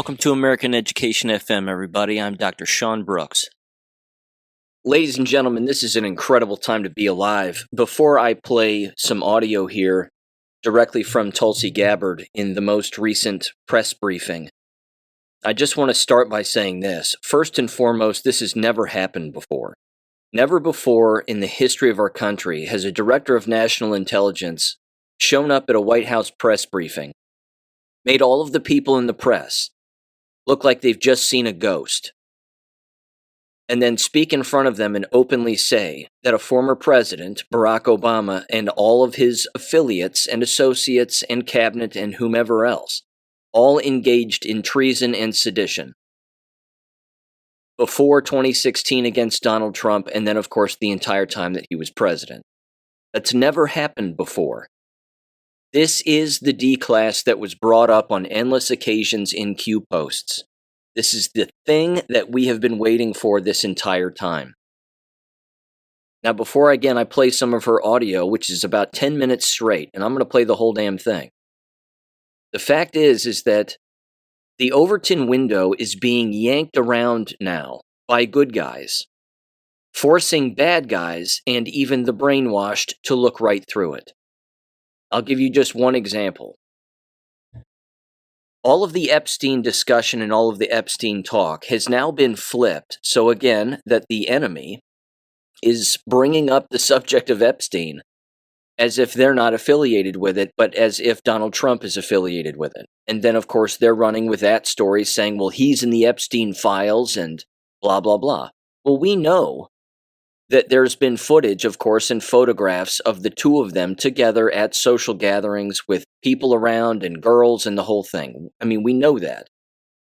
Welcome to American Education FM, everybody. I'm Dr. Sean Brooks. Ladies and gentlemen, this is an incredible time to be alive. Before I play some audio here directly from Tulsi Gabbard in the most recent press briefing, I just want to start by saying this. First and foremost, this has never happened before. Never before in the history of our country has a director of national intelligence shown up at a White House press briefing, made all of the people in the press look like they've just seen a ghost, and then speak in front of them and openly say that a former president, Barack Obama, and all of his affiliates and associates and cabinet and whomever else, all engaged in treason and sedition before 2016 against Donald Trump, and then, of course, the entire time that he was president. That's never happened before. This is the D-class that was brought up on endless occasions in Q posts. This is the thing that we have been waiting for this entire time. Now, before I play some of her audio, which is about 10 minutes straight, and I'm going to play the whole damn thing. The fact is that the Overton window is being yanked around now by good guys, forcing bad guys and even the brainwashed to look right through it. I'll give you just one example. All of the Epstein discussion and all of the Epstein talk has now been flipped, so again, that the enemy is bringing up the subject of Epstein as if they're not affiliated with it, but as if Donald Trump is affiliated with it. And then, of course, they're running with that story saying, well, he's in the Epstein files and blah, blah, blah. Well, we know that there's been footage, of course, and photographs of the two of them together at social gatherings with people around and girls and the whole thing. I mean, we know that.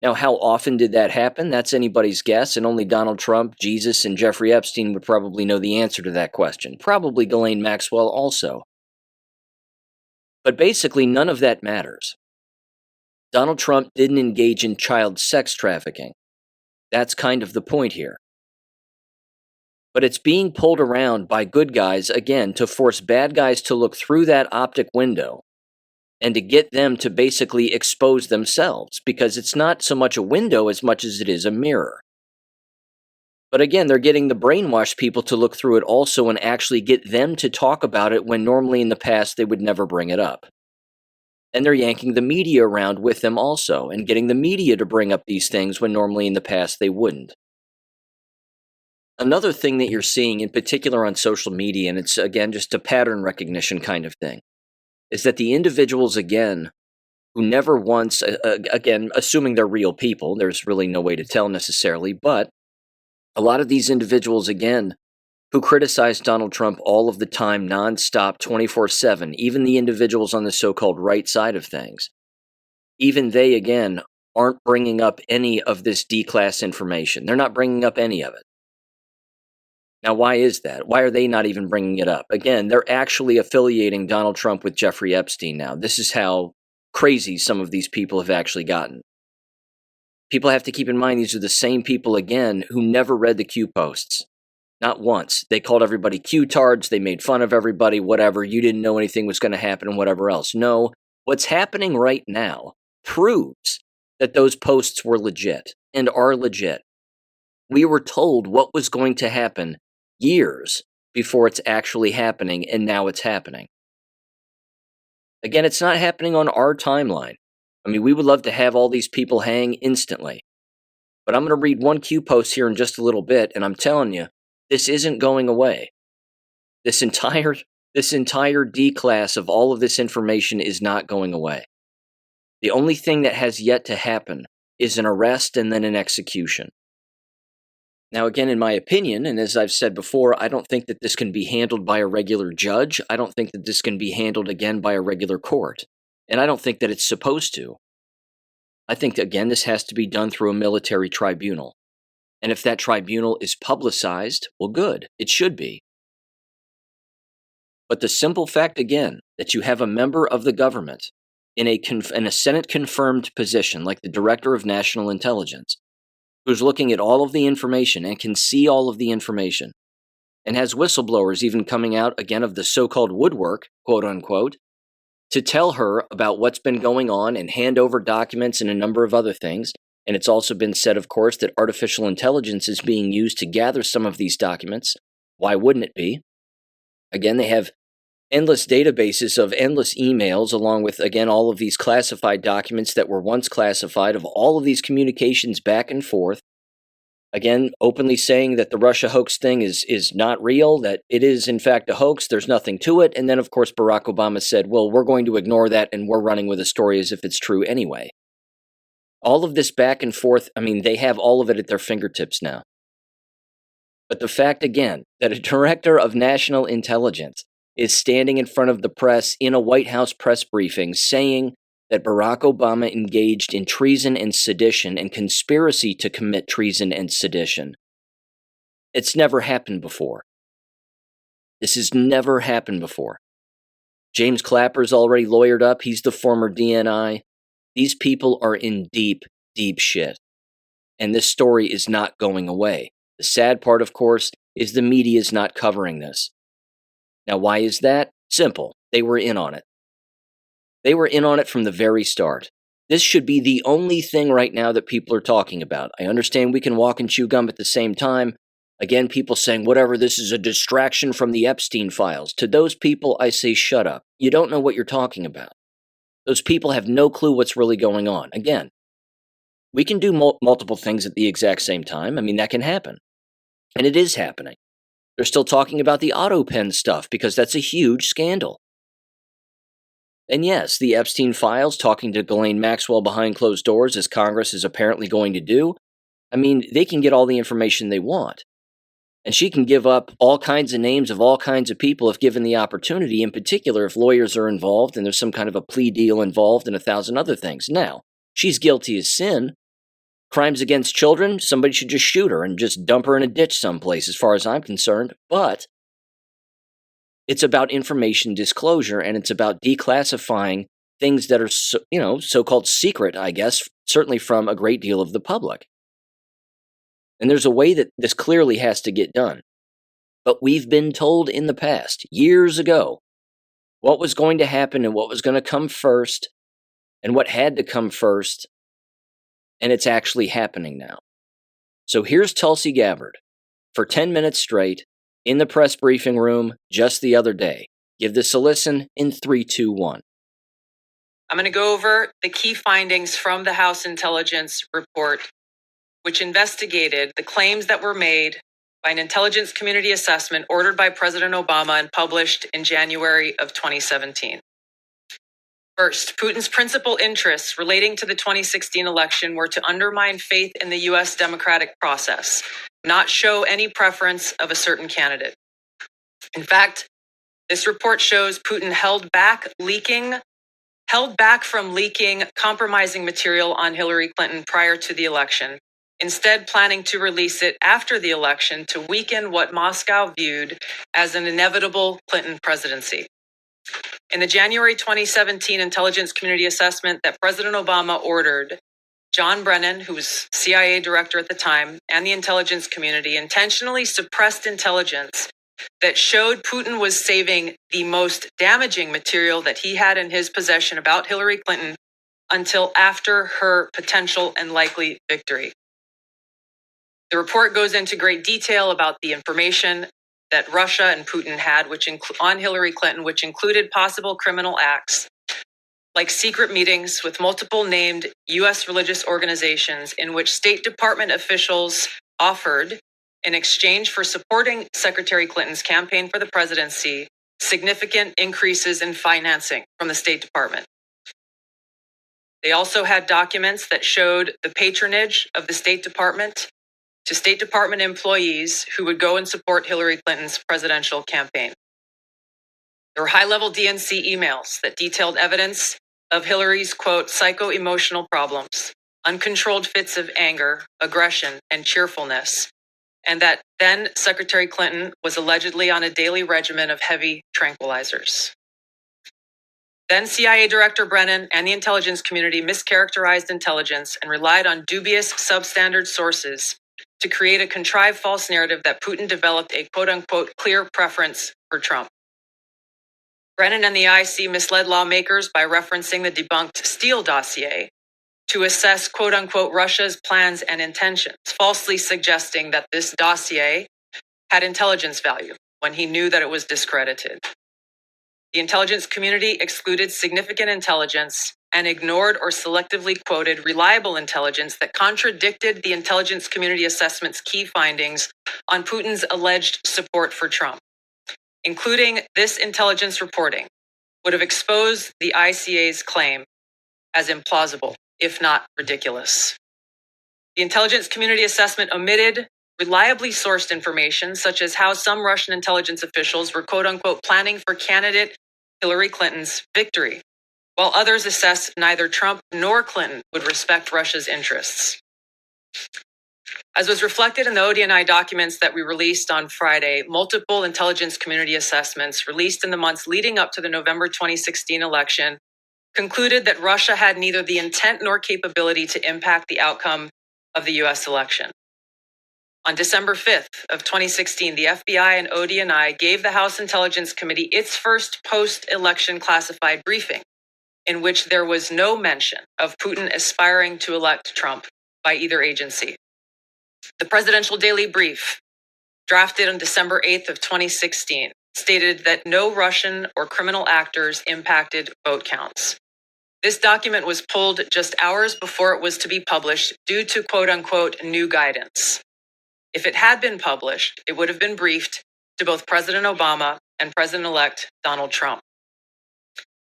Now, how often did that happen? That's anybody's guess, and only Donald Trump, Jesus, and Jeffrey Epstein would probably know the answer to that question. Probably Ghislaine Maxwell also. But basically, none of that matters. Donald Trump didn't engage in child sex trafficking. That's kind of the point here. But it's being pulled around by good guys, again, to force bad guys to look through that optic window and to get them to basically expose themselves, because it's not so much a window as much as it is a mirror. But again, they're getting the brainwashed people to look through it also and actually get them to talk about it when normally in the past they would never bring it up. And they're yanking the media around with them also and getting the media to bring up these things when normally in the past they wouldn't. Another thing that you're seeing, in particular on social media, and it's, again, just a pattern recognition kind of thing, is that the individuals, again, who never once, again, assuming they're real people, there's really no way to tell necessarily, but a lot of these individuals, again, who criticize Donald Trump all of the time, nonstop, 24/7, even the individuals on the so-called right side of things, even they, again, aren't bringing up any of this D-class information. They're not bringing up any of it. Now, why is that? Why are they not even bringing it up? Again, they're actually affiliating Donald Trump with Jeffrey Epstein now. This is how crazy some of these people have actually gotten. People have to keep in mind these are the same people, again, who never read the Q posts. Not once. They called everybody Q-tards, they made fun of everybody, whatever. You didn't know anything was going to happen and whatever else. No, what's happening right now proves that those posts were legit and are legit. We were told what was going to happen years before it's actually happening, and now it's happening. Again, it's not happening on our timeline. I mean, we would love to have all these people hang instantly. But I'm going to read one Q post here in just a little bit, and I'm telling you, this isn't going away. This entire D-class of all of this information is not going away. The only thing that has yet to happen is an arrest and then an execution. Now, again, in my opinion, and as I've said before, I don't think that this can be handled by a regular judge. I don't think that this can be handled, again, by a regular court. And I don't think that it's supposed to. I think, again, this has to be done through a military tribunal. And if that tribunal is publicized, well, good. It should be. But the simple fact, again, that you have a member of the government in a Senate-confirmed position, like the Director of National Intelligence, who's looking at all of the information and can see all of the information, and has whistleblowers even coming out, again, of the so-called woodwork, quote-unquote, to tell her about what's been going on and hand over documents and a number of other things, And it's also been said, of course, that artificial intelligence is being used to gather some of these documents. Why wouldn't it be? Again, they have endless databases of endless emails, along with, again, all of these classified documents that were once classified, of all of these communications back and forth. Again, openly saying that the Russia hoax thing is not real, that it is, in fact, a hoax, there's nothing to it. And then, of course, Barack Obama said, well, we're going to ignore that, and we're running with a story as if it's true anyway. All of this back and forth, I mean, they have all of it at their fingertips now. But the fact, again, that a director of national intelligence is standing in front of the press in a White House press briefing saying that Barack Obama engaged in treason and sedition and conspiracy to commit treason and sedition. It's never happened before. This has never happened before. James Clapper's already lawyered up. He's the former DNI. These people are in deep, deep shit. And this story is not going away. The sad part, of course, is the media is not covering this. Now, why is that? Simple. They were in on it. They were in on it from the very start. This should be the only thing right now that people are talking about. I understand we can walk and chew gum at the same time. Again, people saying, whatever, this is a distraction from the Epstein files. To those people, I say, shut up. You don't know what you're talking about. Those people have no clue what's really going on. Again, we can do multiple things at the exact same time. I mean, that can happen. And it is happening. They're still talking about the AutoPen stuff because that's a huge scandal. And yes, the Epstein files, talking to Ghislaine Maxwell behind closed doors, as Congress is apparently going to do. I mean, they can get all the information they want. And she can give up all kinds of names of all kinds of people if given the opportunity, in particular if lawyers are involved and there's some kind of a plea deal involved and 1,000 other things. Now, she's guilty as sin. Crimes against children, somebody should just shoot her and just dump her in a ditch someplace, as far as I'm concerned. But it's about information disclosure, and it's about declassifying things that are, so-called secret, I guess, certainly from a great deal of the public. And there's a way that this clearly has to get done. But we've been told in the past, years ago, what was going to happen and what was going to come first and what had to come first. And it's actually happening now. So here's Tulsi Gabbard for 10 minutes straight in the press briefing room just the other day. Give this a listen in 3, 2, 1. I'm going to go over the key findings from the House Intelligence Report, which investigated the claims that were made by an intelligence community assessment ordered by President Obama and published in January of 2017. First, Putin's principal interests relating to the 2016 election were to undermine faith in the U.S. democratic process, not show any preference of a certain candidate. In fact, this report shows Putin held back from leaking compromising material on Hillary Clinton prior to the election, instead planning to release it after the election to weaken what Moscow viewed as an inevitable Clinton presidency. In the January 2017 intelligence community assessment that President Obama ordered, John Brennan, who was CIA director at the time, and the intelligence community intentionally suppressed intelligence that showed Putin was saving the most damaging material that he had in his possession about Hillary Clinton until after her potential and likely victory. The report goes into great detail about the information that Russia and Putin had on Hillary Clinton, which included possible criminal acts, like secret meetings with multiple named U.S. religious organizations in which State Department officials offered, in exchange for supporting Secretary Clinton's campaign for the presidency, significant increases in financing from the State Department. They also had documents that showed the patronage of the State Department to State Department employees who would go and support Hillary Clinton's presidential campaign. There were high-level DNC emails that detailed evidence of Hillary's, quote, psycho-emotional problems, uncontrolled fits of anger, aggression, and cheerfulness, and that then Secretary Clinton was allegedly on a daily regimen of heavy tranquilizers. Then CIA Director Brennan and the intelligence community mischaracterized intelligence and relied on dubious substandard sources to create a contrived false narrative that Putin developed a quote-unquote clear preference for Trump. Brennan and the IC misled lawmakers by referencing the debunked Steele dossier, to assess quote unquote Russia's plans and intentions, falsely suggesting that this dossier had intelligence value when he knew that it was discredited. The intelligence community excluded significant intelligence and ignored or selectively quoted reliable intelligence that contradicted the intelligence community assessment's key findings on Putin's alleged support for Trump. Including this intelligence reporting would have exposed the ICA's claim as implausible, if not ridiculous. The intelligence community assessment omitted reliably sourced information, such as how some Russian intelligence officials were quote unquote planning for candidate Hillary Clinton's victory, while others assessed neither Trump nor Clinton would respect Russia's interests. As was reflected in the ODNI documents that we released on Friday, multiple intelligence community assessments released in the months leading up to the November 2016 election concluded that Russia had neither the intent nor capability to impact the outcome of the US election. On December 5th of 2016, the FBI and ODNI gave the House Intelligence Committee its first post-election classified briefing, in which there was no mention of Putin aspiring to elect Trump by either agency. The Presidential Daily Brief, drafted on December 8th of 2016, stated that no Russian or criminal actors impacted vote counts. This document was pulled just hours before it was to be published due to quote-unquote new guidance. If it had been published, it would have been briefed to both President Obama and President-elect Donald Trump.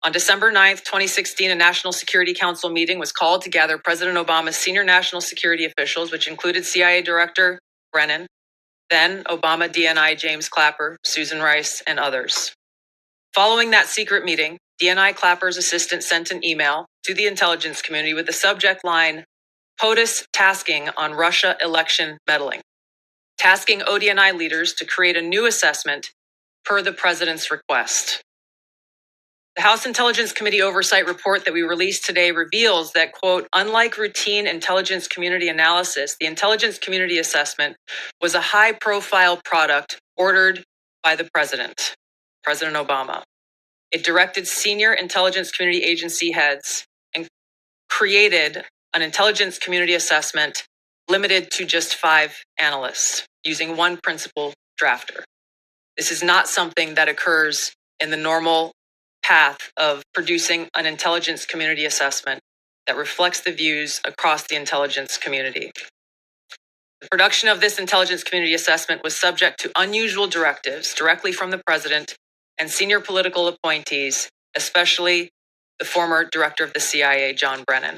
On December 9th, 2016, a National Security Council meeting was called to gather President Obama's senior national security officials, which included CIA Director Brennan, then Obama DNI James Clapper, Susan Rice, and others. Following that secret meeting, DNI Clapper's assistant sent an email to the intelligence community with the subject line, POTUS tasking on Russia election meddling, tasking ODNI leaders to create a new assessment per the president's request. The House Intelligence Committee Oversight Report that we released today reveals that, quote, unlike routine intelligence community analysis, the intelligence community assessment was a high-profile product ordered by the president, President Obama. It directed senior intelligence community agency heads and created an intelligence community assessment limited to just 5 analysts using one principal drafter. This is not something that occurs in the normal path of producing an intelligence community assessment that reflects the views across the intelligence community. The production of this intelligence community assessment was subject to unusual directives directly from the president and senior political appointees, especially the former director of the CIA, John Brennan.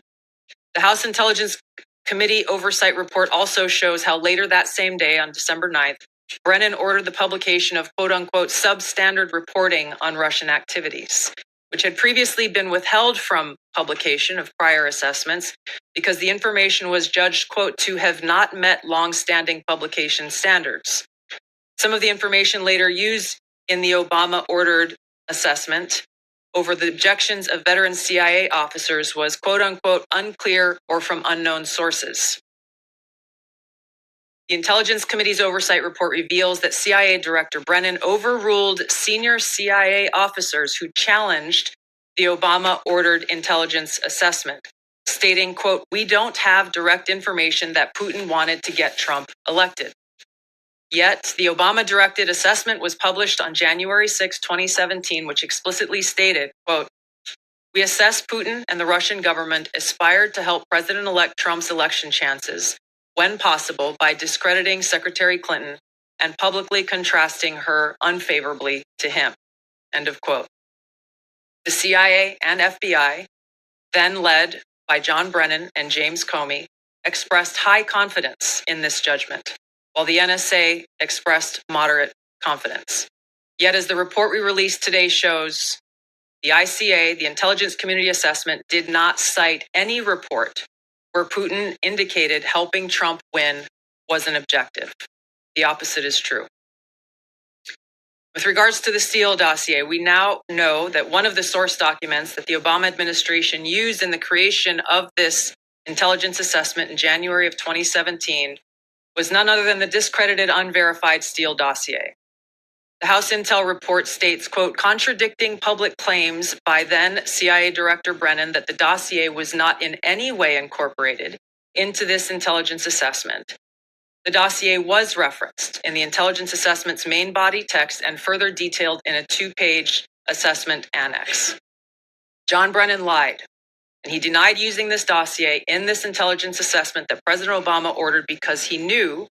The House Intelligence Committee Oversight Report also shows how later that same day, on December 9th, Brennan ordered the publication of quote-unquote substandard reporting on Russian activities, which had previously been withheld from publication of prior assessments because the information was judged, quote, to have not met long-standing publication standards. Some of the information later used in the Obama-ordered assessment over the objections of veteran CIA officers was, quote-unquote, unclear or from unknown sources. The Intelligence Committee's oversight report reveals that CIA Director Brennan overruled senior CIA officers who challenged the Obama-ordered intelligence assessment, stating, quote, we don't have direct information that Putin wanted to get Trump elected. Yet, the Obama-directed assessment was published on January 6, 2017, which explicitly stated, quote, we assess Putin and the Russian government aspired to help President-elect Trump's election chances when possible by discrediting Secretary Clinton and publicly contrasting her unfavorably to him, end of quote. The CIA and FBI, then led by John Brennan and James Comey, expressed high confidence in this judgment, while the NSA expressed moderate confidence. Yet, as the report we released today shows, the ICA, the Intelligence Community Assessment, did not cite any report where Putin indicated helping Trump win was an objective. The opposite is true. With regards to the Steele dossier, we now know that one of the source documents that the Obama administration used in the creation of this intelligence assessment in January of 2017 was none other than the discredited, unverified Steele dossier. The House Intel report states, quote, contradicting public claims by then CIA Director Brennan that the dossier was not in any way incorporated into this intelligence assessment. The dossier was referenced in the intelligence assessment's main body text and further detailed in a 2-page assessment annex. John Brennan lied, and he denied using this dossier in this intelligence assessment that President Obama ordered because he knew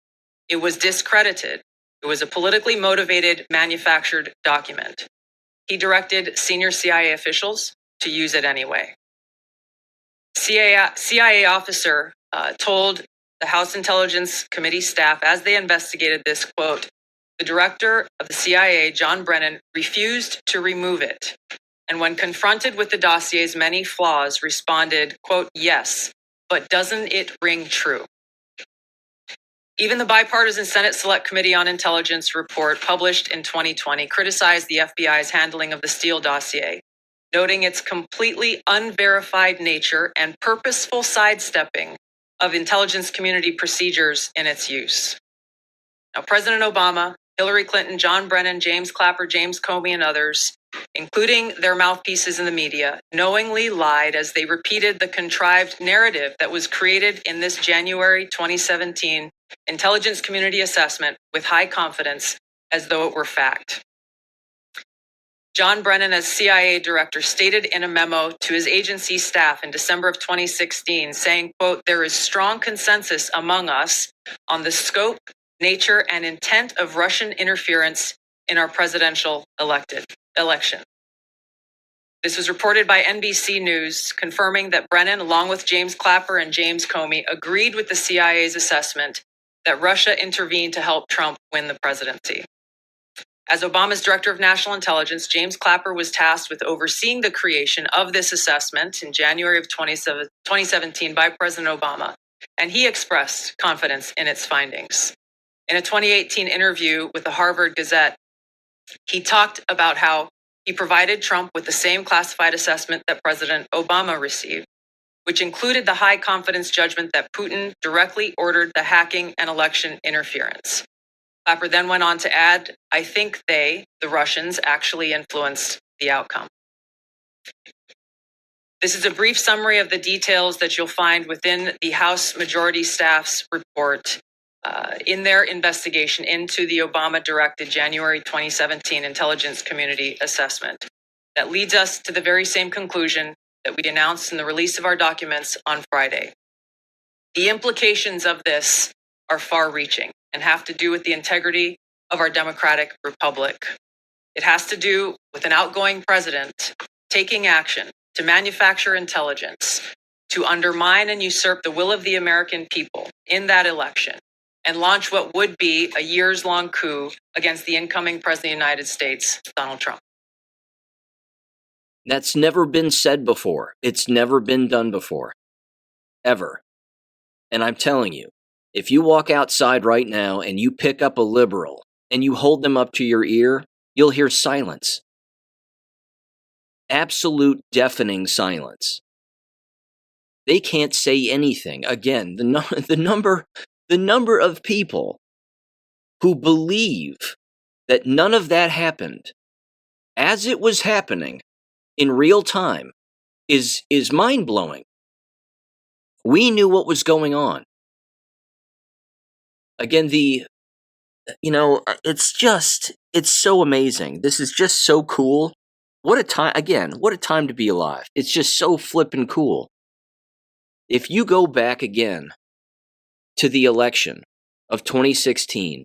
it was discredited. It was a politically motivated, manufactured document. He directed senior CIA officials to use it anyway. CIA officer told the House Intelligence Committee staff as they investigated this, quote, the director of the CIA, John Brennan, refused to remove it. And when confronted with the dossier's many flaws, responded, quote, yes, but doesn't it ring true? Even the bipartisan Senate Select Committee on Intelligence report published in 2020 criticized the FBI's handling of the Steele dossier, noting its completely unverified nature and purposeful sidestepping of intelligence community procedures in its use. Now, President Obama, Hillary Clinton, John Brennan, James Clapper, James Comey, and others, including their mouthpieces in the media, knowingly lied as they repeated the contrived narrative that was created in this January 2017 intelligence community assessment with high confidence as though it were fact. John Brennan, as CIA director, stated in a memo to his agency staff in December of 2016, saying, quote, there is strong consensus among us on the scope, nature, and intent of Russian interference in our presidential election. This was reported by NBC News, confirming that Brennan, along with James Clapper and James Comey, agreed with the CIA's assessment that Russia intervened to help Trump win the presidency. As Obama's director of national intelligence, James Clapper was tasked with overseeing the creation of this assessment in January of 2017 by President Obama, and he expressed confidence in its findings. In a 2018 interview with the Harvard Gazette, he talked about how he provided Trump with the same classified assessment that President Obama received, which included the high confidence judgment that Putin directly ordered the hacking and election interference. Clapper then went on to add, I think the Russians, actually influenced the outcome. This is a brief summary of the details that you'll find within the House Majority Staff's report in their investigation into the Obama-directed January 2017 Intelligence Community Assessment. That leads us to the very same conclusion that we announced in the release of our documents on Friday. The implications of this are far-reaching and have to do with the integrity of our democratic republic. It has to do with an outgoing president taking action to manufacture intelligence, to undermine and usurp the will of the American people in that election, and launch what would be a years-long coup against the incoming President of the United States, Donald Trump. That's never been said before. It's never been done before. Ever. And I'm telling you, if you walk outside right now and you pick up a liberal and you hold them up to your ear, you'll hear silence. Absolute deafening silence. They can't say anything. Again, the number of people who believe that none of that happened as it was happening in real time is mind-blowing. We knew what was going on. Again, it's so amazing. This is just so cool. What a time to be alive. It's just so flippin' cool. If you go back again to the election of 2016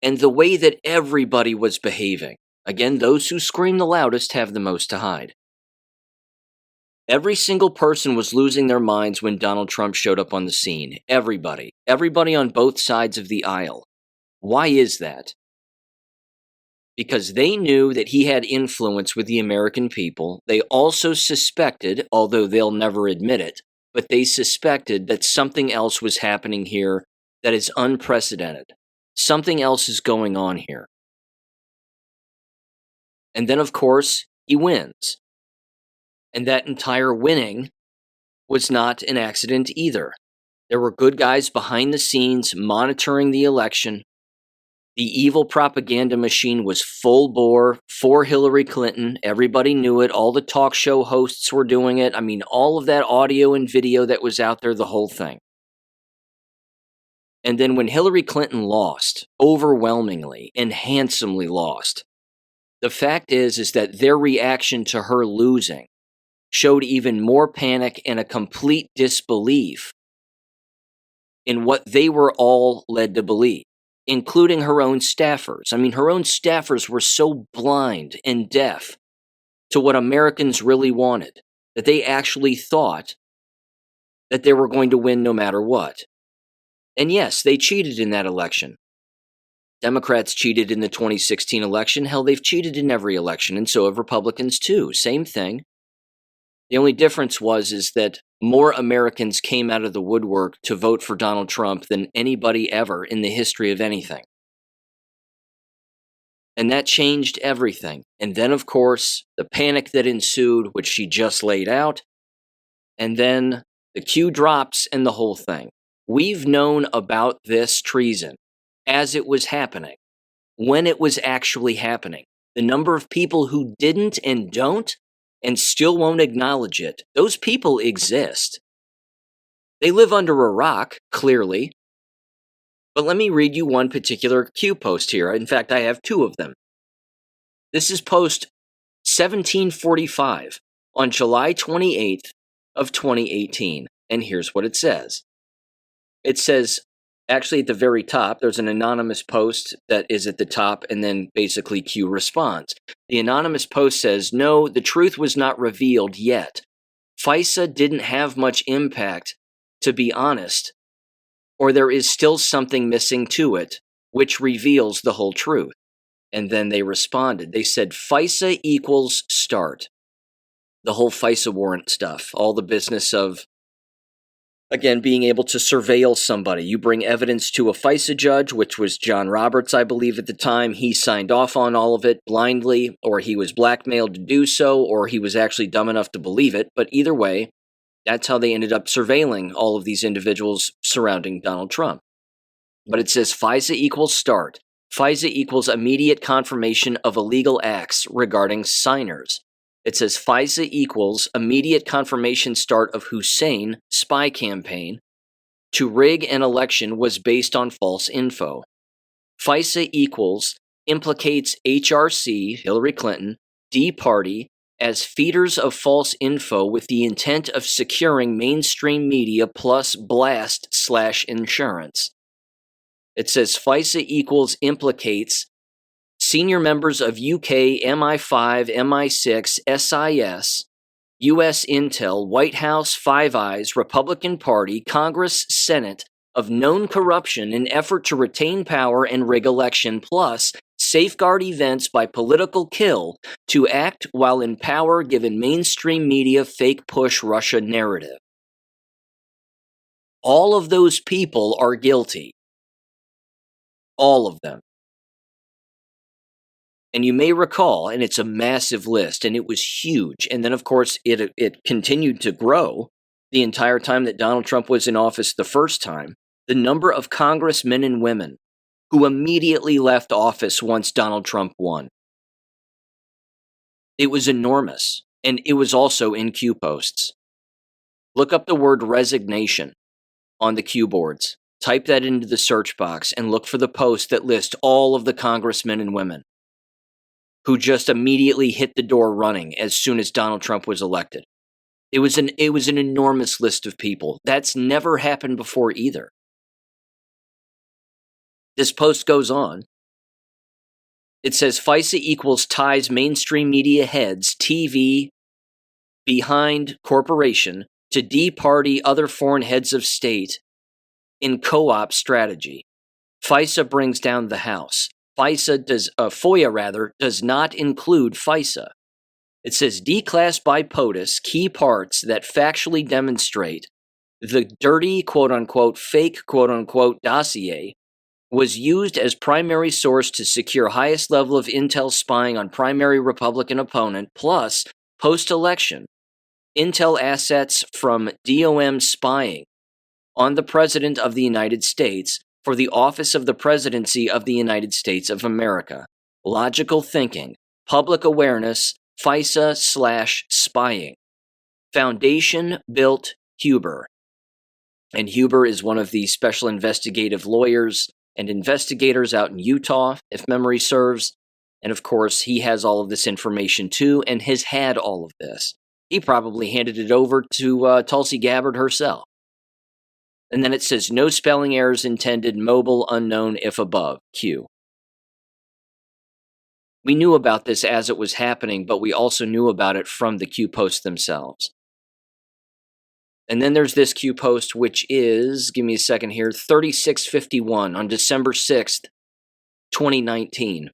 and the way that everybody was behaving, again, those who scream the loudest have the most to hide. Every single person was losing their minds when Donald Trump showed up on the scene. Everybody on both sides of the aisle. Why is that? Because they knew that he had influence with the American people. They also suspected, although they'll never admit it, but they suspected that something else was happening here that is unprecedented. Something else is going on here. And then, of course, he wins. And that entire winning was not an accident either. There were good guys behind the scenes monitoring the election. The evil propaganda machine was full bore for Hillary Clinton. Everybody knew it. All the talk show hosts were doing it. I mean, all of that audio and video that was out there, the whole thing. And then when Hillary Clinton lost, overwhelmingly and handsomely lost, the fact is that their reaction to her losing showed even more panic and a complete disbelief in what they were all led to believe, including her own staffers. I mean, her own staffers were so blind and deaf to what Americans really wanted that they actually thought that they were going to win no matter what. And yes, they cheated in that election. Democrats cheated in the 2016 election. Hell, they've cheated in every election, and so have Republicans too. Same thing. The only difference is that more Americans came out of the woodwork to vote for Donald Trump than anybody ever in the history of anything. And that changed everything. And then, of course, the panic that ensued, which she just laid out, and then the cue drops and the whole thing. We've known about this treason as it was happening, when it was actually happening. The number of people who didn't and don't and still won't acknowledge it, those people exist. They live under a rock, clearly. But let me read you one particular Q post here. In fact, I have two of them. This is post 1745 on July 28th of 2018. And here's what it says. It says, actually at the very top, there's an anonymous post that is at the top, and then basically Q responds. The anonymous post says, no, the truth was not revealed yet. FISA didn't have much impact, to be honest, or there is still something missing to it, which reveals the whole truth. And then they responded. They said, FISA equals start. The whole FISA warrant stuff, all the business of, again, being able to surveil somebody. You bring evidence to a FISA judge, which was John Roberts, I believe, at the time. He signed off on all of it blindly, or he was blackmailed to do so, or he was actually dumb enough to believe it. But either way, that's how they ended up surveilling all of these individuals surrounding Donald Trump. But it says FISA equals start. FISA equals immediate confirmation of illegal acts regarding signers. It says FISA equals immediate confirmation start of Hussein spy campaign to rig an election was based on false info. FISA equals implicates HRC, Hillary Clinton, D Party, as feeders of false info with the intent of securing mainstream media plus blast/insurance. It says FISA equals implicates senior members of UK, MI5, MI6, SIS, US Intel, White House, Five Eyes, Republican Party, Congress, Senate of known corruption in effort to retain power and rig election, plus safeguard events by political kill to act while in power given mainstream media fake push Russia narrative. All of those people are guilty. All of them. And you may recall, and it's a massive list, and it was huge. And then, of course, it continued to grow the entire time that Donald Trump was in office the first time. The number of congressmen and women who immediately left office once Donald Trump won. It was enormous, and it was also in Q posts. Look up the word resignation on the Q boards. Type that into the search box and look for the post that lists all of the congressmen and women who just immediately hit the door running as soon as Donald Trump was elected. It was an enormous list of people. That's never happened before either. This post goes on. It says FISA equals ties mainstream media heads, TV, behind corporation, to D Party, other foreign heads of state in co-op strategy. FISA brings down the House. FOIA does not include FISA. It says declass by POTUS key parts that factually demonstrate the dirty, quote-unquote, fake, quote-unquote, dossier was used as primary source to secure highest level of intel spying on primary Republican opponent, plus post-election intel assets from DOM spying on the President of the United States for the office of the presidency of the United States of America. Logical thinking, public awareness, FISA/spying. Foundation built Huber. And Huber is one of the special investigative lawyers and investigators out in Utah, if memory serves. And of course, he has all of this information too, and has had all of this. He probably handed it over to Tulsi Gabbard herself. And then it says, no spelling errors intended, mobile, unknown, if above, Q. We knew about this as it was happening, but we also knew about it from the Q posts themselves. And then there's this Q post, which is, give me a second here, 3651 on December 6th, 2019.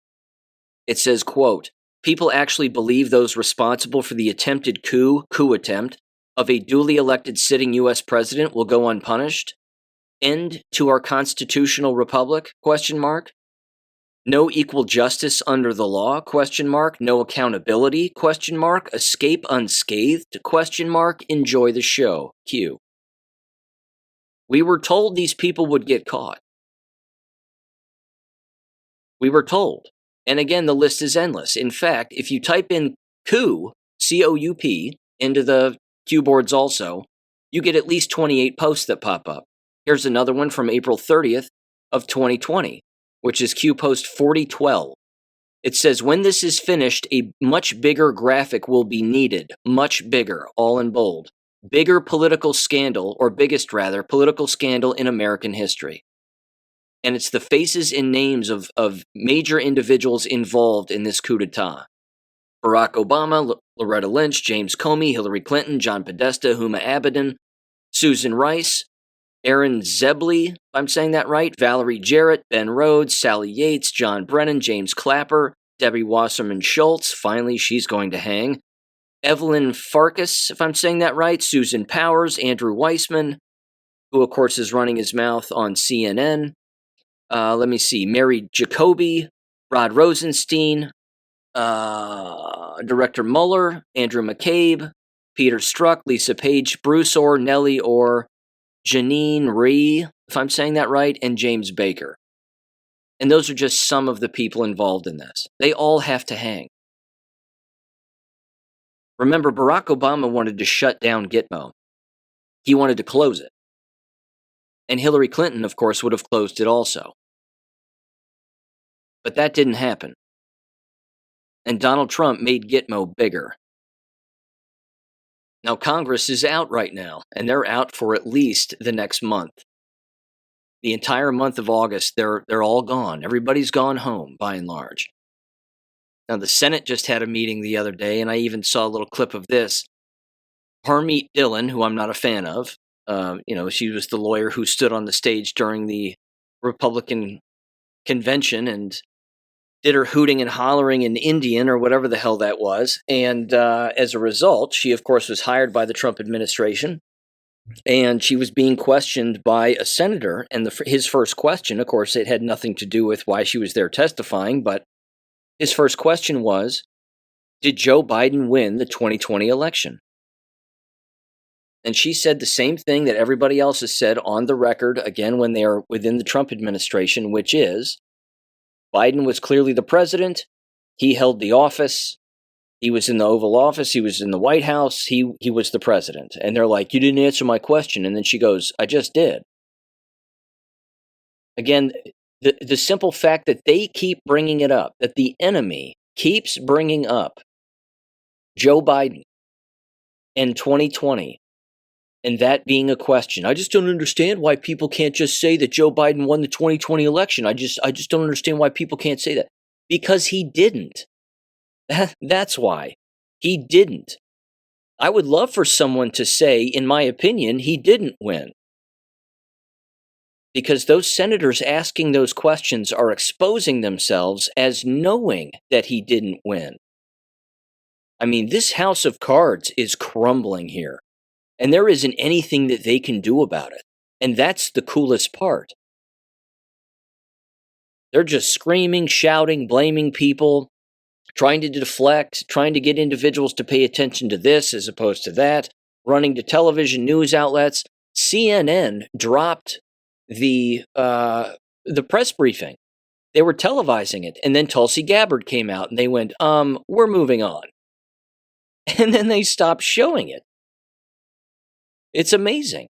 It says, quote, people actually believe those responsible for the attempted coup attempt of a duly elected sitting U.S. president will go unpunished? End to our constitutional republic? Question mark. No equal justice under the law? Question mark. No accountability? Question mark. Escape unscathed? Question mark. Enjoy the show. Q. We were told these people would get caught. We were told. And again, the list is endless. In fact, if you type in coup, C-O-U-P, into the Q boards also, you get at least 28 posts that pop up. Here's another one from April 30th of 2020, which is Q post 4012. It says, when this is finished, a much bigger graphic will be needed. Much bigger, all in bold. Bigger political scandal, or biggest rather, political scandal in American history. And it's the faces and names of major individuals involved in this coup d'etat. Barack Obama, Loretta Lynch, James Comey, Hillary Clinton, John Podesta, Huma Abedin, Susan Rice, Aaron Zebley, if I'm saying that right, Valerie Jarrett, Ben Rhodes, Sally Yates, John Brennan, James Clapper, Debbie Wasserman Schultz, finally she's going to hang, Evelyn Farkas, if I'm saying that right, Susan Powers, Andrew Weissman, who of course is running his mouth on CNN, let me see, Mary Jacoby, Rod Rosenstein, Director Mueller, Andrew McCabe, Peter Strzok, Lisa Page, Bruce Orr, Nellie Orr, Janine Rhee, if I'm saying that right, and James Baker. And those are just some of the people involved in this. They all have to hang. Remember, Barack Obama wanted to shut down Gitmo. He wanted to close it. And Hillary Clinton, of course, would have closed it also. But that didn't happen. And Donald Trump made Gitmo bigger. Now, Congress is out right now, and they're out for at least the next month. The entire month of August, they're all gone. Everybody's gone home, by and large. Now, the Senate just had a meeting the other day, and I even saw a little clip of this. Harmeet Dillon, who I'm not a fan of, she was the lawyer who stood on the stage during the Republican convention and did her hooting and hollering in Indian or whatever the hell that was. And as a result, she, of course, was hired by the Trump administration. And she was being questioned by a senator. And his first question, of course, it had nothing to do with why she was there testifying. But his first question was, did Joe Biden win the 2020 election? And she said the same thing that everybody else has said on the record, again, when they are within the Trump administration, which is, Biden was clearly the president. He held the office. He was in the Oval Office. He was in the White House. He was the president. And they're like, you didn't answer my question. And then she goes, I just did. Again, the simple fact that they keep bringing it up, that the enemy keeps bringing up Joe Biden in 2020, and that being a question. I just don't understand why people can't just say that Joe Biden won the 2020 election. I just don't understand why people can't say that. Because he didn't. That's why. He didn't. I would love for someone to say, in my opinion, he didn't win. Because those senators asking those questions are exposing themselves as knowing that he didn't win. I mean, this house of cards is crumbling here. And there isn't anything that they can do about it. And that's the coolest part. They're just screaming, shouting, blaming people, trying to deflect, trying to get individuals to pay attention to this as opposed to that, running to television news outlets. CNN dropped the press briefing. They were televising it, and then Tulsi Gabbard came out, and they went, we're moving on. And then they stopped showing it. It's amazing.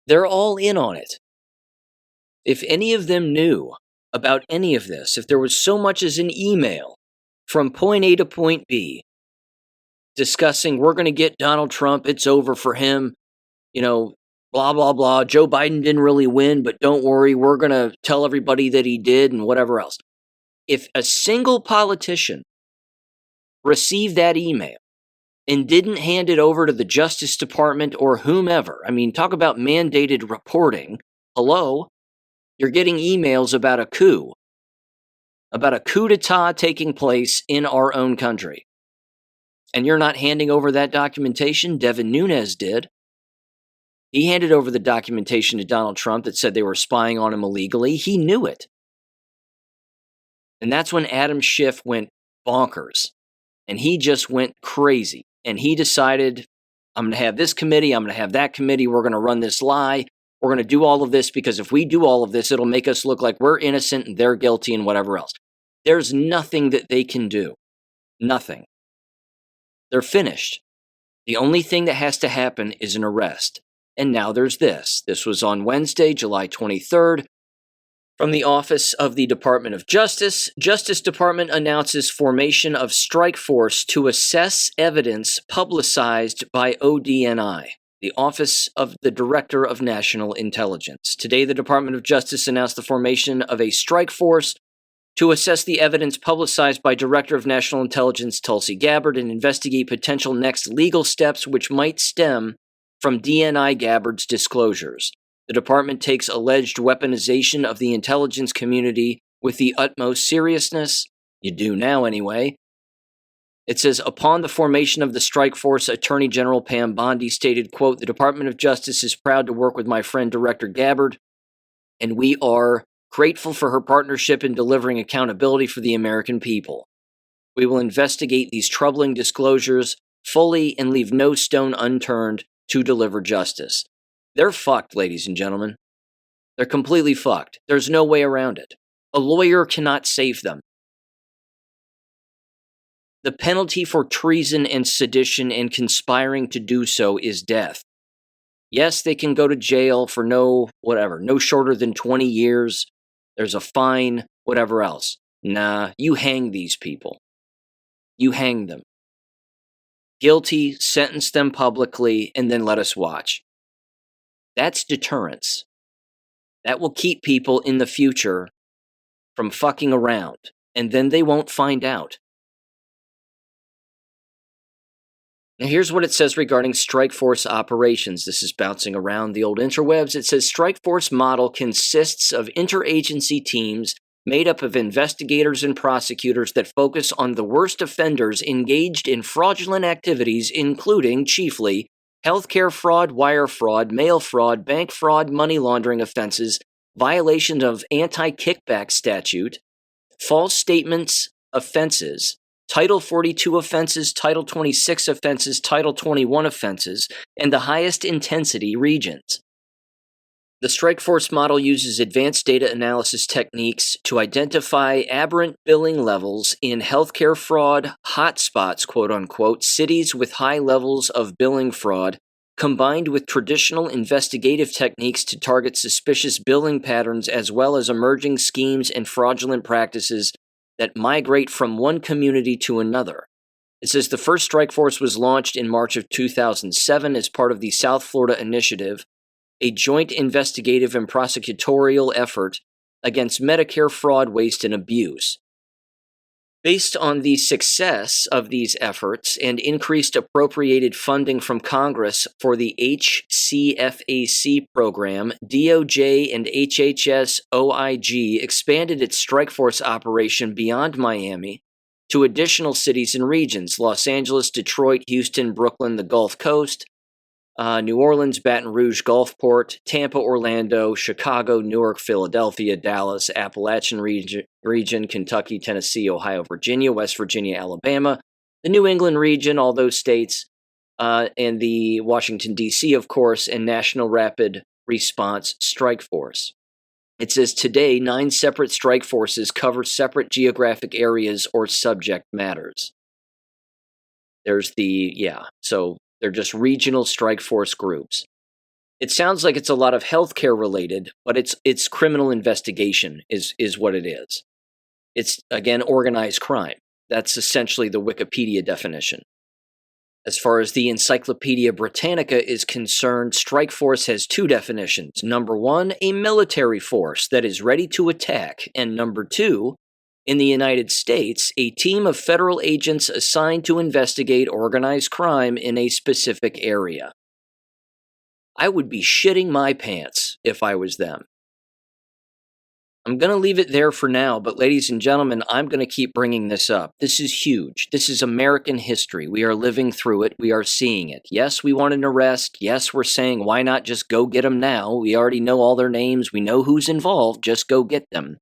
They're all in on it. If any of them knew about any of this, if there was so much as an email from point A to point B discussing we're going to get Donald Trump, it's over for him, blah, blah, blah. Joe Biden didn't really win, but don't worry, we're going to tell everybody that he did and whatever else. If a single politician received that email and didn't hand it over to the Justice Department or whomever, I mean, talk about mandated reporting. Hello? You're getting emails about a coup d'etat taking place in our own country. And you're not handing over that documentation? Devin Nunes did. He handed over the documentation to Donald Trump that said they were spying on him illegally. He knew it. And that's when Adam Schiff went bonkers. And he just went crazy. And he decided, I'm going to have this committee, I'm going to have that committee, we're going to run this lie, we're going to do all of this, because if we do all of this, it'll make us look like we're innocent and they're guilty and whatever else. There's nothing that they can do. Nothing. They're finished. The only thing that has to happen is an arrest. And now there's this. This was on Wednesday, July 23rd. From the Office of the Department of Justice, Justice Department announces formation of strike force to assess evidence publicized by ODNI, the Office of the Director of National Intelligence. Today, the Department of Justice announced the formation of a strike force to assess the evidence publicized by Director of National Intelligence Tulsi Gabbard and investigate potential next legal steps which might stem from DNI Gabbard's disclosures. The department takes alleged weaponization of the intelligence community with the utmost seriousness. You do now, anyway. It says, upon the formation of the strike force, Attorney General Pam Bondi stated, quote, the Department of Justice is proud to work with my friend Director Gabbard, and we are grateful for her partnership in delivering accountability for the American people. We will investigate these troubling disclosures fully and leave no stone unturned to deliver justice. They're fucked, ladies and gentlemen. They're completely fucked. There's no way around it. A lawyer cannot save them. The penalty for treason and sedition and conspiring to do so is death. Yes, they can go to jail for no shorter than 20 years. There's a fine, whatever else. Nah, you hang these people. You hang them. Guilty, sentence them publicly, and then let us watch. That's deterrence. That will keep people in the future from fucking around, and then they won't find out. Now here's what it says regarding strike force operations. This is bouncing around the old interwebs. It says strike force model consists of interagency teams made up of investigators and prosecutors that focus on the worst offenders engaged in fraudulent activities, including, chiefly, healthcare fraud, wire fraud, mail fraud, bank fraud, money laundering offenses, violation of anti-kickback statute, false statements offenses, Title 42 offenses, Title 26 offenses, Title 21 offenses, and the highest intensity regions. The strike force model uses advanced data analysis techniques to identify aberrant billing levels in healthcare fraud hotspots, quote unquote, cities with high levels of billing fraud, combined with traditional investigative techniques to target suspicious billing patterns as well as emerging schemes and fraudulent practices that migrate from one community to another. It says the first strike force was launched in March of 2007 as part of the South Florida Initiative, a joint investigative and prosecutorial effort against Medicare fraud, waste, and abuse. Based on the success of these efforts and increased appropriated funding from Congress for the HCFAC program, DOJ and HHS OIG expanded its strike force operation beyond Miami to additional cities and regions: Los Angeles, Detroit, Houston, Brooklyn, the Gulf Coast, New Orleans, Baton Rouge, Gulfport, Tampa, Orlando, Chicago, Newark, Philadelphia, Dallas, Appalachian region, Kentucky, Tennessee, Ohio, Virginia, West Virginia, Alabama, the New England region, all those states, and the Washington, D.C., of course, and National Rapid response strike force. It says today 9 separate strike forces cover separate geographic areas or subject matters. So they're just regional strike force groups. It sounds like it's a lot of healthcare related, but it's criminal investigation is what it is. It's, again, organized crime. That's essentially the Wikipedia definition. As far as the Encyclopedia Britannica is concerned, strike force has 2 definitions. Number 1, a military force that is ready to attack. And number 2, in the United States, a team of federal agents assigned to investigate organized crime in a specific area. I would be shitting my pants if I was them. I'm going to leave it there for now, but ladies and gentlemen, I'm going to keep bringing this up. This is huge. This is American history. We are living through it. We are seeing it. Yes, we want an arrest. Yes, we're saying, why not just go get them now? We already know all their names. We know who's involved. Just go get them.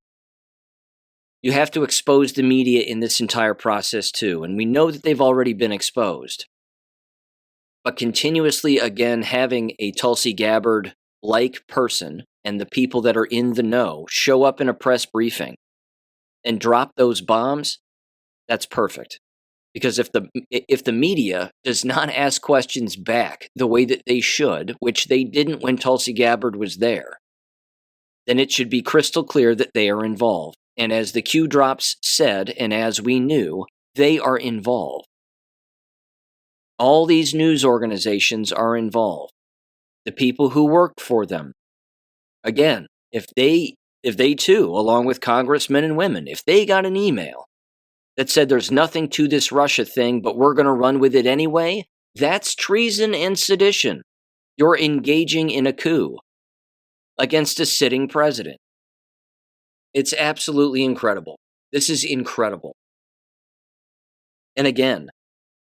You have to expose the media in this entire process too, and we know that they've already been exposed. But continuously, again, having a Tulsi Gabbard-like person and the people that are in the know show up in a press briefing and drop those bombs, that's perfect. Because if the media does not ask questions back the way that they should, which they didn't when Tulsi Gabbard was there, then it should be crystal clear that they are involved. And as the Q drops said, and as we knew, they are involved. All these news organizations are involved. The people who work for them. Again, if they too, along with congressmen and women, if they got an email that said there's nothing to this Russia thing, but we're going to run with it anyway, that's treason and sedition. You're engaging in a coup against a sitting president. It's absolutely incredible. This is incredible. And again,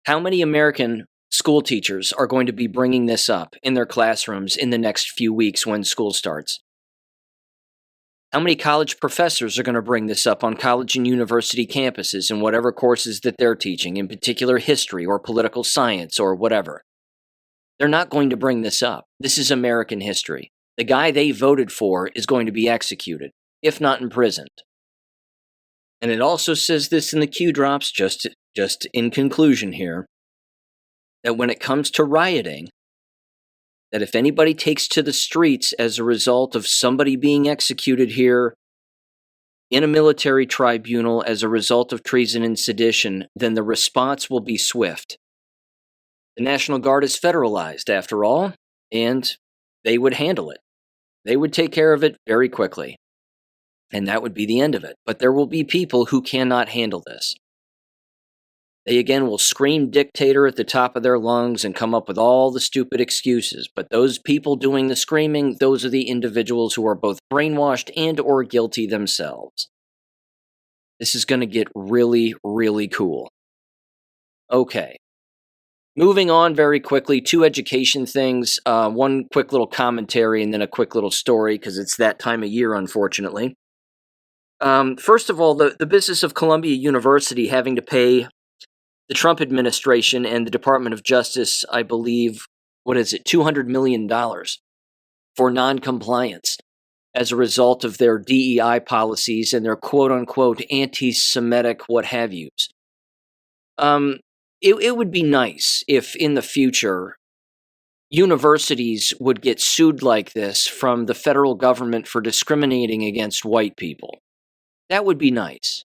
how many American school teachers are going to be bringing this up in their classrooms in the next few weeks when school starts? How many college professors are going to bring this up on college and university campuses in whatever courses that they're teaching, in particular history or political science or whatever? They're not going to bring this up. This is American history. The guy they voted for is going to be executed, if not imprisoned. And it also says this in the Q drops, just in conclusion here, that when it comes to rioting, that if anybody takes to the streets as a result of somebody being executed here in a military tribunal as a result of treason and sedition, then the response will be swift. The National Guard is federalized, after all, and they would handle it. They would take care of it very quickly. And that would be the end of it. But there will be people who cannot handle this. They again will scream dictator at the top of their lungs and come up with all the stupid excuses. But those people doing the screaming, those are the individuals who are both brainwashed and or guilty themselves. This is going to get really, really cool. Okay. Moving on very quickly, 2 education things. One quick little commentary and then a quick little story because it's that time of year, unfortunately. First of all, the business of Columbia University having to pay the Trump administration and the Department of Justice, I believe, $200 million for non-compliance as a result of their DEI policies and their quote-unquote anti-Semitic what-have-yous. It would be nice if in the future universities would get sued like this from the federal government for discriminating against white people. That would be nice.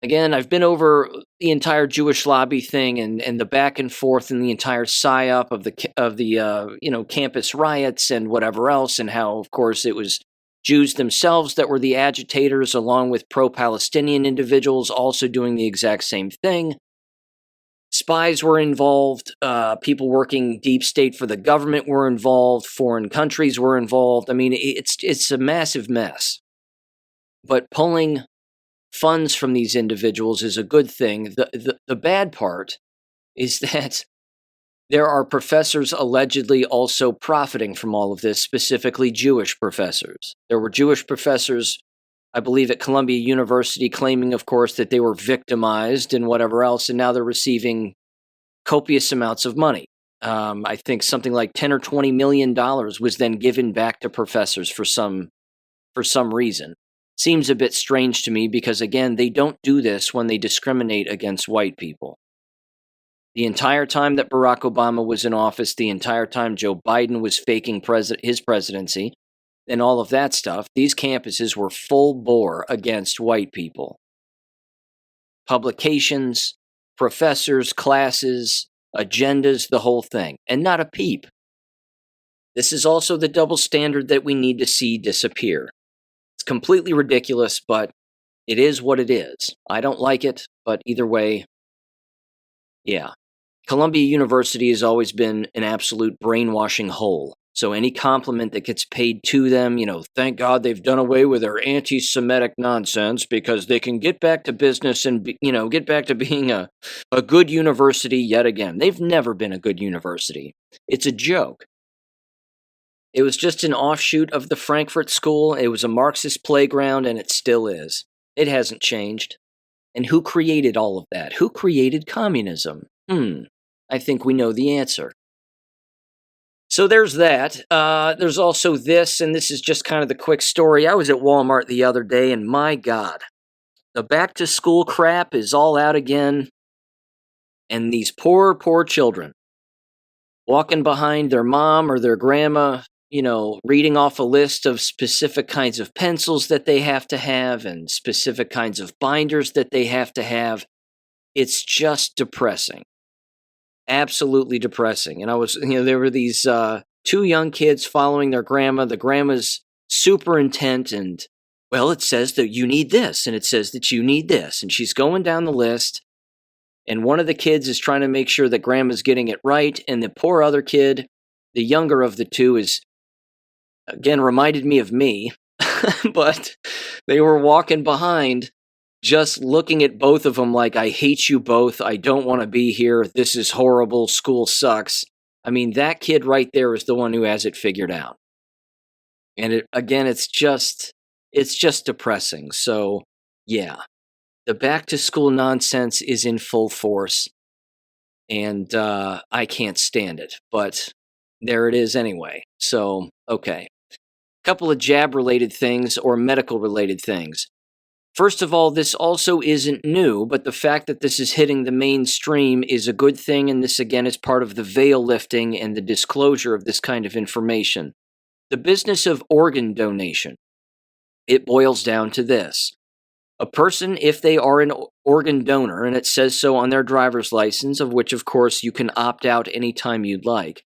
Again, I've been over the entire Jewish lobby thing and the back and forth and the entire psyop of the campus riots and whatever else, and how, of course, it was Jews themselves that were the agitators, along with pro-Palestinian individuals also doing the exact same thing. Spies were involved. People working deep state for the government were involved. Foreign countries were involved. I mean, it's a massive mess. But pulling funds from these individuals is a good thing. The bad part is that there are professors allegedly also profiting from all of this, specifically Jewish professors. There were Jewish professors, I believe, at Columbia University claiming, of course, that they were victimized and whatever else, and now they're receiving copious amounts of money. I think something like 10 or 20 million dollars was then given back to professors for some reason. Seems a bit strange to me because, again, they don't do this when they discriminate against white people. The entire time that Barack Obama was in office, the entire time Joe Biden was faking his presidency, and all of that stuff, these campuses were full bore against white people. Publications, professors, classes, agendas, the whole thing, and not a peep. This is also the double standard that we need to see disappear. It's completely ridiculous, but it is what it is. I don't like it, but either way, yeah. Columbia University has always been an absolute brainwashing hole. So any compliment that gets paid to them, thank God they've done away with their anti-Semitic nonsense because they can get back to business and, get back to being a good university yet again. They've never been a good university. It's a joke. It was just an offshoot of the Frankfurt School. It was a Marxist playground, and it still is. It hasn't changed. And who created all of that? Who created communism? I think we know the answer. So there's that. There's also this, and this is just kind of the quick story. I was at Walmart the other day, and my God, the back-to-school crap is all out again. And these poor, poor children walking behind their mom or their grandma, reading off a list of specific kinds of pencils that they have to have and specific kinds of binders that they have to have. It's just depressing. Absolutely depressing. And there were these two young kids following their grandma. The grandma's super intent and, well, it says that you need this and it says that you need this. And she's going down the list. And one of the kids is trying to make sure that grandma's getting it right. And the poor other kid, the younger of the two, is, again, reminded me of me. But they were walking behind, just looking at both of them like, I hate you both. I don't want to be here. This is horrible. School sucks. I mean, that kid right there is the one who has it figured out. And it's just depressing. So, yeah. The back-to-school nonsense is in full force, and I can't stand it, but there it is anyway. So, okay. A couple of jab-related things or medical-related things. First of all, this also isn't new, but the fact that this is hitting the mainstream is a good thing, and this again is part of the veil lifting and the disclosure of this kind of information. The business of organ donation. It boils down to this. A person, if they are an organ donor, and it says so on their driver's license, of which, of course, you can opt out anytime you'd like,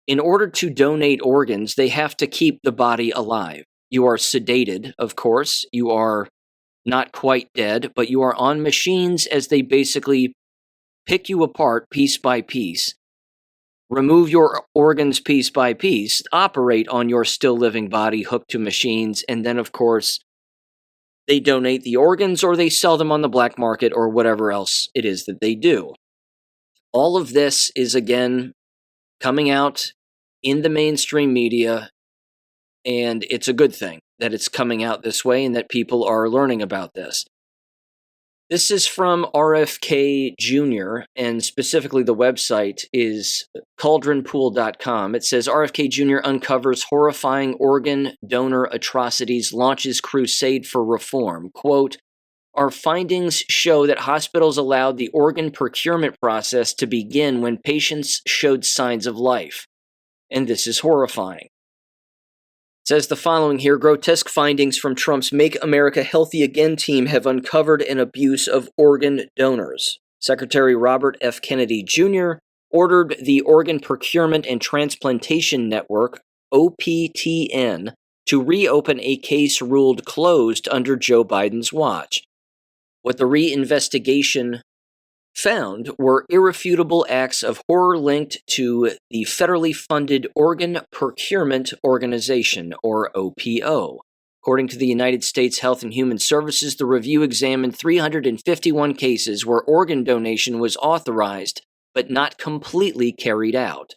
in order to donate organs, they have to keep the body alive. You are sedated, of course. You are not quite dead, but you are on machines as they basically pick you apart piece by piece, remove your organs piece by piece, operate on your still living body hooked to machines, and then, of course, they donate the organs or they sell them on the black market or whatever else it is that they do. All of this is, again, coming out in the mainstream media, and it's a good thing that it's coming out this way and that people are learning about this. This is from RFK Jr., and specifically the website is cauldronpool.com. It says, RFK Jr. uncovers horrifying organ donor atrocities, launches crusade for reform. Quote, our findings show that hospitals allowed the organ procurement process to begin when patients showed signs of life. And this is horrifying. Says the following here, grotesque findings from Trump's Make America Healthy Again team have uncovered an abuse of organ donors. Secretary Robert F. Kennedy Jr. ordered the Organ Procurement and Transplantation Network, OPTN, to reopen a case ruled closed under Joe Biden's watch. What the reinvestigation found were irrefutable acts of horror linked to the federally funded Organ Procurement Organization, or OPO. According to the United States Health and Human Services, the review examined 351 cases where organ donation was authorized but not completely carried out.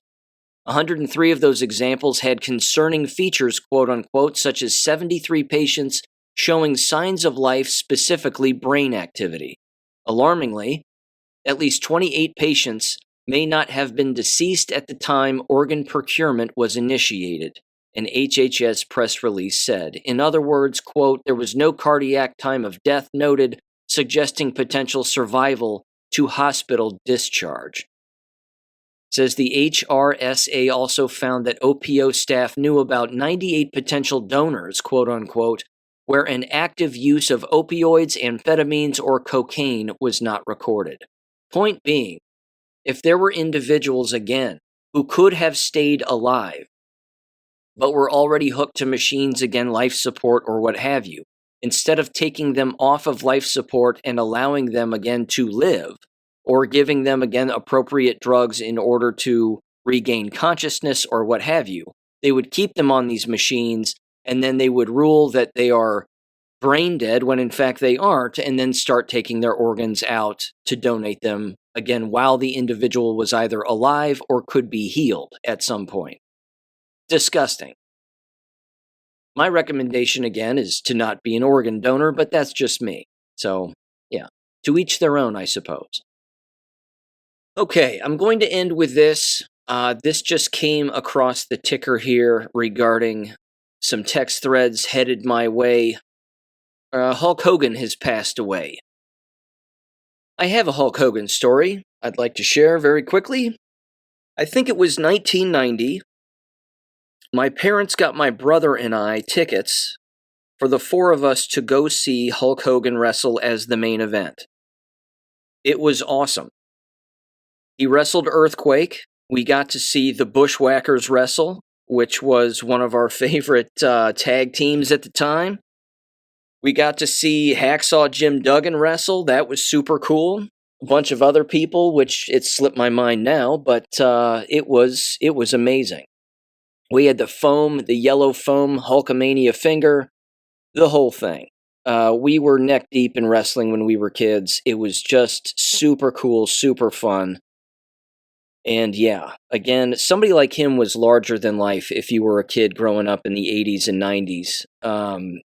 103 of those examples had concerning features, quote-unquote, such as 73 patients showing signs of life, specifically brain activity. Alarmingly, at least 28 patients may not have been deceased at the time organ procurement was initiated, an HHS press release said. In other words, quote, there was no cardiac time of death noted, suggesting potential survival to hospital discharge. It says the HRSA also found that OPO staff knew about 98 potential donors, quote unquote, where an active use of opioids, amphetamines, or cocaine was not recorded. Point being, if there were individuals, again, who could have stayed alive, but were already hooked to machines, again, life support or what have you, instead of taking them off of life support and allowing them, again, to live, or giving them, again, appropriate drugs in order to regain consciousness or what have you, they would keep them on these machines, and then they would rule that they are brain dead when in fact they aren't, and then start taking their organs out to donate them, again, while the individual was either alive or could be healed at some point. Disgusting. My recommendation, again, is to not be an organ donor, but that's just me. So, yeah, to each their own, I suppose. Okay, I'm going to end with this. This just came across the ticker here regarding some text threads headed my way. Hulk Hogan has passed away. I have a Hulk Hogan story I'd like to share very quickly. I think it was 1990. My parents got my brother and I tickets for the four of us to go see Hulk Hogan wrestle as the main event. It was awesome. He wrestled Earthquake. We got to see the Bushwhackers wrestle, which was one of our favorite tag teams at the time. We got to see Hacksaw Jim Duggan wrestle. That was super cool. A bunch of other people, which it slipped my mind now, but it was amazing. We had the yellow foam Hulkamania finger, the whole thing. We were neck deep in wrestling when we were kids. It was just super cool, super fun. And yeah, again, somebody like him was larger than life if you were a kid growing up in the 80s and 90s.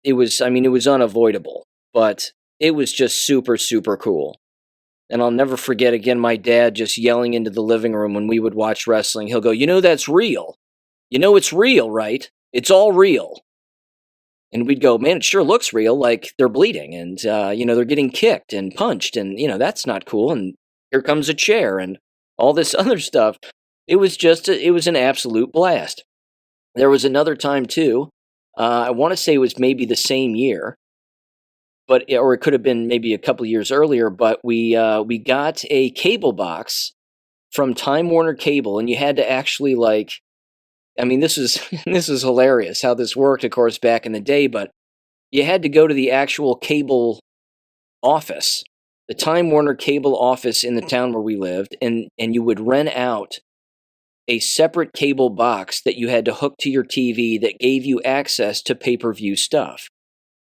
It was unavoidable, but it was just super, super cool. And I'll never forget, again, my dad just yelling into the living room when we would watch wrestling. He'll go, that's real. It's real, right? It's all real. And we'd go, man, it sure looks real, like they're bleeding and, they're getting kicked and punched and, that's not cool. And here comes a chair and all this other stuff. It was an absolute blast. There was another time, too. I want to say it was maybe the same year, or it could have been maybe a couple of years earlier, but we got a cable box from Time Warner Cable, and you had to actually, this is hilarious how this worked, of course, back in the day, but you had to go to the actual cable office, the Time Warner Cable office in the town where we lived, and you would rent out a separate cable box that you had to hook to your TV that gave you access to pay-per-view stuff.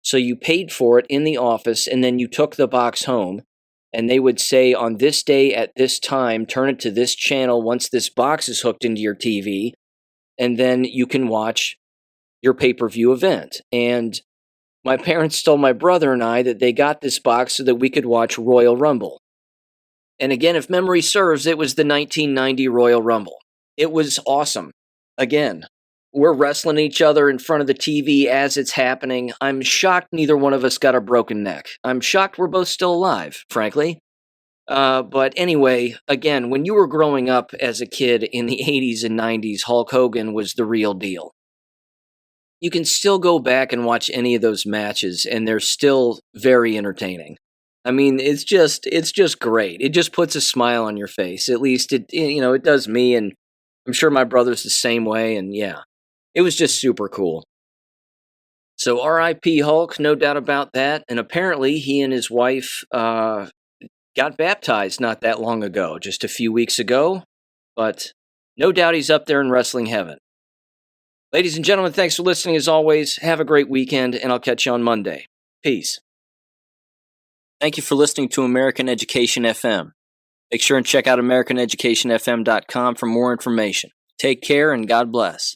So you paid for it in the office, and then you took the box home, and they would say, on this day at this time, turn it to this channel once this box is hooked into your TV, and then you can watch your pay-per-view event. And my parents told my brother and I that they got this box so that we could watch Royal Rumble. And again, if memory serves, it was the 1990 Royal Rumble. It was awesome. Again, we're wrestling each other in front of the TV as it's happening. I'm shocked neither one of us got a broken neck. I'm shocked we're both still alive, frankly. But anyway, again, when you were growing up as a kid in the 80s and 90s, Hulk Hogan was the real deal. You can still go back and watch any of those matches, and they're still very entertaining. I mean, it's just great. It just puts a smile on your face. At least it does me, and I'm sure my brother's the same way. And yeah, it was just super cool. So R.I.P. Hulk, no doubt about that. And apparently, he and his wife got baptized not that long ago, just a few weeks ago. But no doubt he's up there in wrestling heaven. Ladies and gentlemen, thanks for listening as always. Have a great weekend, and I'll catch you on Monday. Peace. Thank you for listening to American Education FM. Make sure and check out AmericanEducationFM.com for more information. Take care, and God bless.